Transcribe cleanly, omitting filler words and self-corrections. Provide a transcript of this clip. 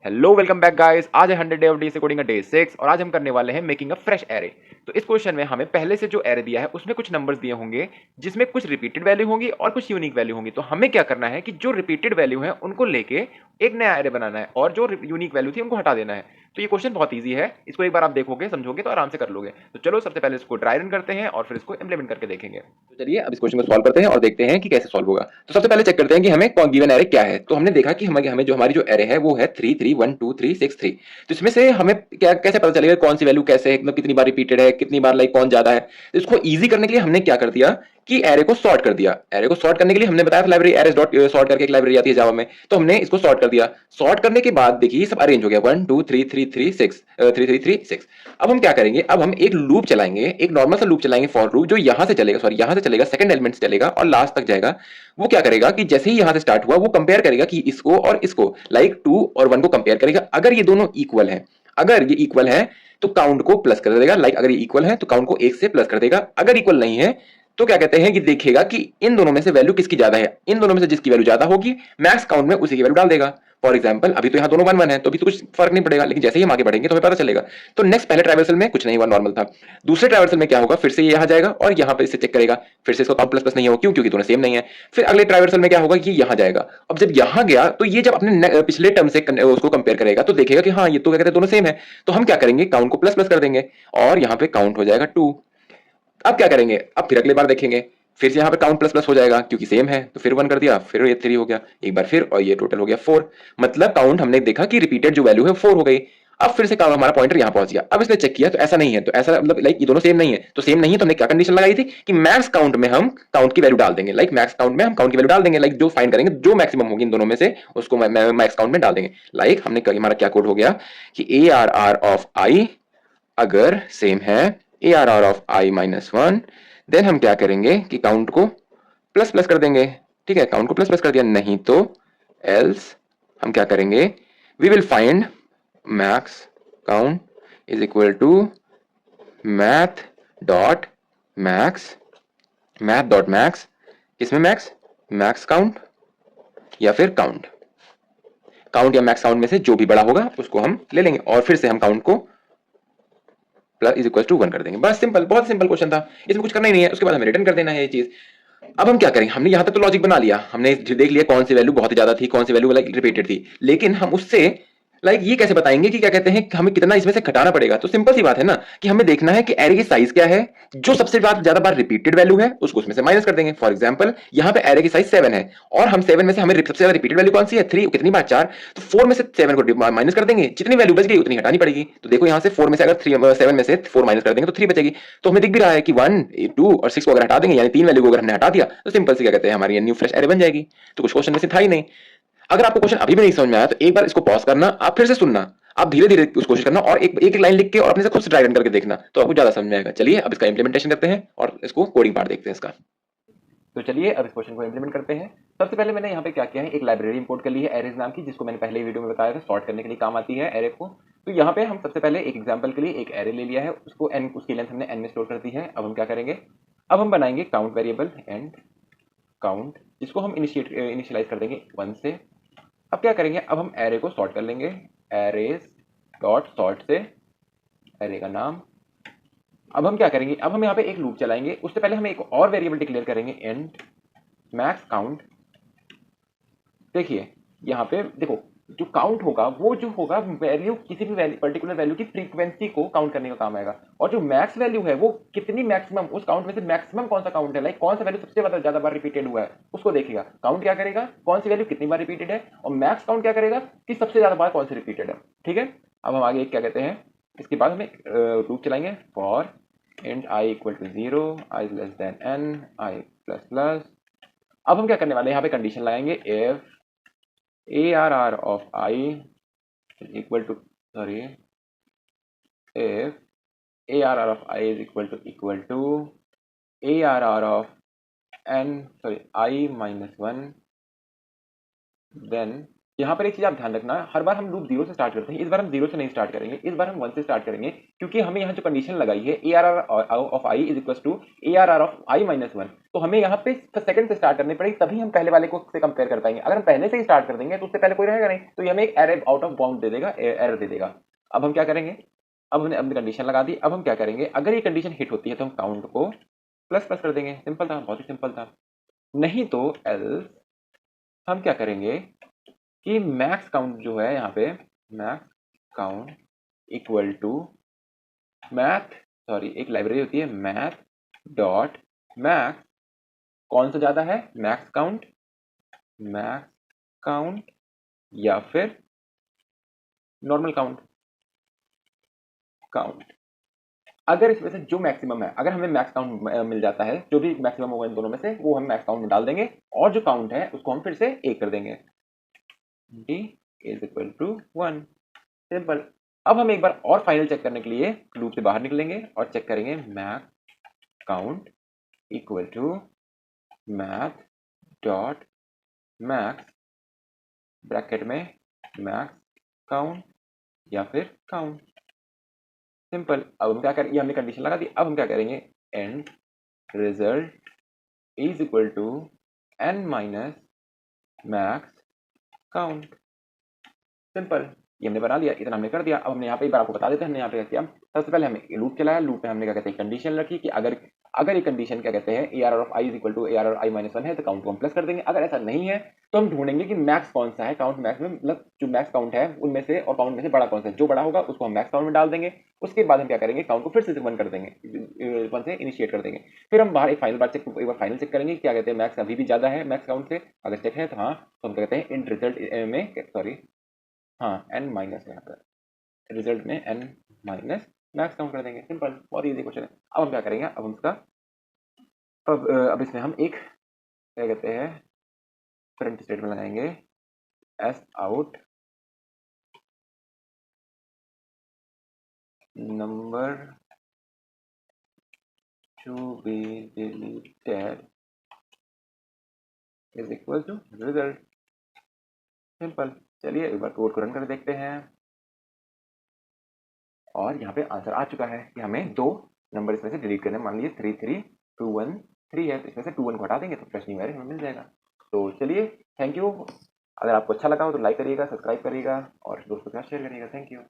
Hello welcome back guys. आज है 100 day of DS coding का डे 6 और आज हम करने वाले हैं मेकिंग अ फ्रेश एरे। तो इस क्वेश्चन में हमें पहले से जो एरे दिया है उसमें कुछ नंबर्स दिए होंगे जिसमें कुछ रिपीटेड वैल्यू होंगी और कुछ यूनिक वैल्यू होंगी। तो हमें क्या करना है कि जो रिपीटेड वैल्यू है उनको लेके एक नया एरे बनाना है और जो यूनिक वैल्यू थी उनको हटा देना है। तो ये क्वेश्चन बहुत ईजी है, इसको एक बार आप देखोगे समझोगे तो आराम से कर लोगे। तो चलो सबसे पहले इसको ट्राई रन करते हैं और फिर इसको इंप्लीमेंट करके देखेंगे। तो चलिए अब इस क्वेश्चन को सॉल्व करते हैं और देखते हैं कि कैसे सॉल्व होगा। तो सबसे पहले चेक करते हैं कि हमें गिवन एरे क्या है। तो हमने देखा कि हमें जो हमारी जो एरे है वो है 3 3 1 2 3 6 3। तो इसमें से हमें क्या कैसे पता चलेगा कौन सी वैल्यू कैसे है, मतलब कितनी बार रिपीटेड है, कितनी बार लाइक कौन ज्यादा है। तो इसको इजी करने के लिए हमने क्या कर दिया कि एरे को सॉर्ट कर दिया। एरे को सॉर्ट करने के लिए हमने बताया था लाइब्रेरी एरेस डॉट सॉर्ट करके एक लाइब्रेरी आती है जावा में, तो हमने इसको सॉर्ट कर दिया। सॉर्ट करने के बाद देखिए ये सब अरेंज हो गया 1 2 3 3 3 6 3 3 3 6। अब हम क्या करेंगे, अब हम एक लूप चलाएंगे, एक नॉर्मल सा लूप चलाएंगे फॉर लूप जो यहां से चलेगा, सॉरी यहां से चलेगा, सेकंड एलिमेंट से चलेगा और लास्ट तक जाएगा। वो क्या करेगा कि जैसे ही यहां से स्टार्ट हुआ वो कंपेयर करेगा कि इसको और इसको, लाइक 2 और 1 को कंपेयर करेगा। अगर ये दोनों इक्वल है, अगर ये इक्वल है तो काउंट को प्लस कर देगा। लाइक अगर ये इक्वल है तो काउंट को 1 से प्लस कर देगा। अगर इक्वल नहीं है तो क्या कहते हैं कि देखेगा कि इन दोनों में से वैल्यू किसकी ज्यादा है। इन दोनों में से जिसकी वैल्यू ज्यादा होगी मैक्स काउंट में उसी की वैल्यू डाल देगा। फॉर एग्जांपल अभी तो यहाँ दोनों 1 1 है तो अभी तो कुछ फर्क नहीं पड़ेगा, लेकिन जैसे ही हम आगे बढ़ेंगे तो हमें पता चलेगा। तो नेक्स्ट पहले ट्राइवर्सल में कुछ नहीं हुआ, नॉर्मल था। दूसरे ट्राइवर्सल में क्या होगा, फिर से ये यहाँ जाएगा और यहाँ पे इसे चेक करेगा। फिर से इसको काउंट प्लस प्लस नहीं होगा, क्यों? क्योंकि दोनों सेम नहीं है। फिर अगले ट्राइवर्सल में क्या होगा कि यहाँ जाएगा। अब जब यहाँ गया तो ये जब अपने पिछले टर्म से उसको कंपेयर करेगा तो देखेगा कि हाँ ये तो क्या कहते हैं दोनों सेम है। तो हम क्या करेंगे, काउंट को प्लस प्लस कर देंगे और यहाँ पे काउंट हो जाएगा 2। अब क्या करेंगे, अब फिर अगली बार देखेंगे, फिर से यहाँ पे काउंट प्लस प्लस हो जाएगा क्योंकि सेम है। तो फिर 1 कर दिया, फिर ये 3 हो गया एक बार फिर, और ये टोटल हो गया 4। मतलब काउंट हमने देखा कि रिपीटेड जो वैल्यू है 4 हो गई। अब फिर से काम हमारा पॉइंटर यहाँ पहुंच गया। अब इसने चेक किया तो ऐसा नहीं है, तो ऐसा मतलब लाइक ये दोनों सेम नहीं है। तो सेम नहीं है तो हमने क्या कंडीशन लगाई थी कि मैक्स काउंट में हम काउंट की वैल्यू डाल देंगे। लाइक मैक्स काउंट में हम काउंट की वैल्यू डाल देंगे, लाइक जो फाइंड करेंगे जो मैक्सिमम होगी इन दोनों में से उसको मैक्स काउंट में डाल देंगे। लाइक हमने हमारा क्या कोड हो गया कि A R R of I अगर सेम है A R R of I minus 1, then हम क्या करेंगे कि काउंट को प्लस प्लस कर देंगे। ठीक है, काउंट को प्लस प्लस कर दिया, नहीं तो एल्स हम क्या करेंगे, we will find max count is equal to math dot max, math dot max, किसमें मैक्स, मैक्स काउंट या फिर काउंट, काउंट या मैक्स काउंट में से जो भी बड़ा होगा उसको हम ले लेंगे और फिर से हम काउंट को प्लस इज इक्वल टू 1 कर देंगे। बस सिंपल, बहुत सिंपल क्वेश्चन था, इसमें कुछ करना ही नहीं है। उसके बाद हमें रिटर्न कर देना है ये चीज। अब हम क्या करेंगे, हमने यहां तक तो लॉजिक बना लिया, हमने देख लिया कौन सी वैल्यू बहुत ही ज्यादा थी, कौन सी वैल्यू लाइक रिपीटेड थी, लेकिन हम उससे लाइक ये कैसे बताएंगे कि क्या कहते हैं कि हमें कितना इसमें से घटाना पड़ेगा। तो सिंपल सी बात है ना कि हमें देखना है कि एरे की साइज क्या है, जो सबसे ज्यादा बार रिपीटेड वैल्यू है उसको उसमें से माइनस कर देंगे। फॉर एग्जांपल यहाँ पे एरे की साइज 7 है और हम 7 में से हमें सबसे ज्यादा रिपीटेड वैल्यू कौन सी है, 3, कितनी बार 4, तो 4 में से 7 को माइनस कर देंगे, जितनी वैल्यू बच गई उतनी हटानी पड़ेगी। तो देखो यहाँ से 4 में से अगर 7 में से 4 माइनस कर देंगे तो 3 बचेगी। तो हमें दिख भी रहा है कि 1 2 और 6 को अगर हटा देंगे, यानी 3 वैल्यू को अगर हमने हटा दिया तो सिंपल से क्या कहते हैं हमारी न्यू फ्रेश एरे बन जाएगी। तो कुछ क्वेश्चन में से था ही नहीं। अगर आपको क्वेश्चन अभी भी नहीं समझ में आया तो एक बार इसको पॉज करना, आप फिर से सुनना, आप धीरे धीरे उस कोशिश करना और एक एक लाइन लिख के और अपने से खुद से ट्राई रन करके देखना, तो आपको ज्यादा समझ में आएगा। चलिए अब इसका इंप्लीमेंटेशन करते हैं और इसको कोडिंग पार्ट देखते हैं इसका। तो चलिए अब इस क्वेश्चन को इंप्लीमेंट करते हैं। सबसे पहले मैंने यहाँ पे क्या किया है, एक लाइब्रेरी इंपोर्ट कर ली है एरेज नाम की, जिसको मैंने पहले ही वीडियो में बताया था, सॉर्ट करने के लिए काम आती है एरे को। तो यहाँ पे हम सबसे पहले एक एग्जांपल के लिए एक एरे ले लिया है, उसको एन, उसकी लेंथ हमने एन में स्टोर कर दी है। अब हम क्या करेंगे, अब हम बनाएंगे काउंट वेरिएबल एंड काउंट, जिसको हम इनिशियलाइज कर देंगे 1 से। अब क्या करेंगे, अब हम एरे को सॉर्ट कर लेंगे, एरेज डॉट सॉर्ट से एरे का नाम। अब हम क्या करेंगे, अब हम यहाँ पे एक लूप चलाएंगे, उससे पहले हम एक और वेरिएबल डिक्लेयर करेंगे एंड मैक्स काउंट। देखिए यहाँ पे देखो, जो काउंट होगा वो जो होगा वैल्यू, किसी भी वैल्यू पर्टिकुलर वैल्यू की फ्रीक्वेंसी को काउंट करने का काम आएगा। और जो मैक्स वैल्यू है वो कितनी मैक्सिमम, उस काउंट में से मैक्सिमम कौन सा काउंट है, लाइक कौन सा वैल्यू सबसे ज्यादा बार रिपीटेड हुआ है उसको देखेगा। काउंट क्या करेगा, कौन सी वैल्यू कितनी बार रिपीटेड है, और मैक्स काउंट क्या करेगा कि सबसे ज्यादा बार कौन सी रिपीटेड है। ठीक है, अब हम आगे क्या कहते हैं, इसके बाद हमें लूप चलाएंगे for int I equal to 0, I less than N, I plus plus. अब हम क्या करने वाले हैं, यहाँ पे कंडीशन लगाएंगे if ARR of I is equal to, sorry, if ARR of I is equal to ARR of n, sorry, I minus 1, then यहाँ पर एक चीज आप ध्यान रखना, हर बार हम लूप 0 से स्टार्ट करते हैं, इस बार हम 0 से नहीं स्टार्ट करेंगे, इस बार हम 1 से स्टार्ट करेंगे, क्योंकि हमें यहाँ जो कंडीशन लगाई है ARR of i is equal to ARR of i minus 1, तो हमें यहाँ पे सेकंड से स्टार्ट करनी पड़ेगी, तभी हम पहले वाले को से कंपेयर कर पाएंगे। अगर हम पहले से ही स्टार्ट कर देंगे तो उससे पहले कोई रहेगा नहीं, तो ये हमें एक एरर आउट ऑफ बाउंड दे देगा, एरर दे देगा। अब हम क्या करेंगे, अब हमने अपनी कंडीशन लगा दी, अब हम क्या करेंगे, अगर ये कंडीशन हिट होती है तो हम काउंट को प्लस प्लस कर देंगे। सिंपल था, बहुत ही सिंपल था। नहीं तो एल्स हम क्या करेंगे कि मैक्स काउंट जो है यहाँ पे, मैक्स काउंट इक्वल टू एक लाइब्रेरी होती है मैथ डॉट मैक्स, कौन सा ज्यादा है, मैक्स काउंट या फिर नॉर्मल काउंट। अगर इसमें से जो मैक्सिमम है, अगर हमें मैक्स काउंट मिल जाता है, जो भी मैक्सिमम होगा इन दोनों में से, वो हम मैक्स काउंट में डाल देंगे, और जो काउंट है उसको हम फिर से 1 कर देंगे। d is equal to 1। Simple. अब हम एक बार और फाइनल चेक करने के लिए लूप से बाहर निकलेंगे और चेक करेंगे max count equal to math dot max, bracket में मैक्स काउंट या फिर काउंट। सिंपल। अब हम क्या करेंगे, ये हमने कंडीशन लगा दी, अब हम क्या करेंगे, and result is equal to n minus max count. Simple. ये हमने बना लिया, इतना हमने कर दिया। अब हमने यहाँ पे एक बार आपको बता देते हैं हमने यहाँ पे क्या किया। सबसे पहले हमने लूप चलाया, लूप में हमने क्या कहते हैं कंडीशन रखी कि अगर ये कंडीशन क्या कहते हैं ARR of i is equal to ARR i minus 1 है तो काउंट को हम प्लस कर देंगे। अगर ऐसा नहीं है तो हम ढूंढेंगे कि मैक्स कौन सा है, काउंट मैक्स में, मतलब जो मैक्स काउंट है उनमें से और काउंट में से बड़ा कौन सा है, जो बड़ा होगा उसको हम मैक्स काउंट में डाल देंगे। उसके बाद हम क्या करेंगे, काउंट को फिर से 1 कर देंगे, 1 से इनिशिएट कर देंगे। फिर हम बाहर एक फाइनल चेक करेंगे क्या कहते हैं, मैक्स अभी भी ज्यादा है मैक्स काउंट से। अगर चेक है तो हाँ, तो हम कहते हैं इन रिजल्ट में, सॉरी हाँ, n माइनस, यहाँ पर रिजल्ट में n माइनस मैक्स काउंट कर देंगे। सिंपल, बहुत इजी क्वेश्चन है। अब हम क्या करेंगे, अब हम इसका अब इसमें हम एक क्या कहते हैं प्रिंट स्टेटमेंट लगाएंगे, S out number to be deleted is equal to result. Simple. चलिए एक बार कोड को रन कर देखते हैं, और यहाँ पे आंसर आ चुका है कि हमें 2 नंबर इसमें से डिलीट करने। मान लीजिए 33213 है, तो इसमें से 21 को हटा देंगे तो फ्रेश न्यू एरे हमें मिल जाएगा। तो चलिए, थैंक यू। अगर आपको अच्छा लगा हो तो लाइक करिएगा, सब्सक्राइब करिएगा और दोस्तों के साथ शेयर करिएगा। Thank you.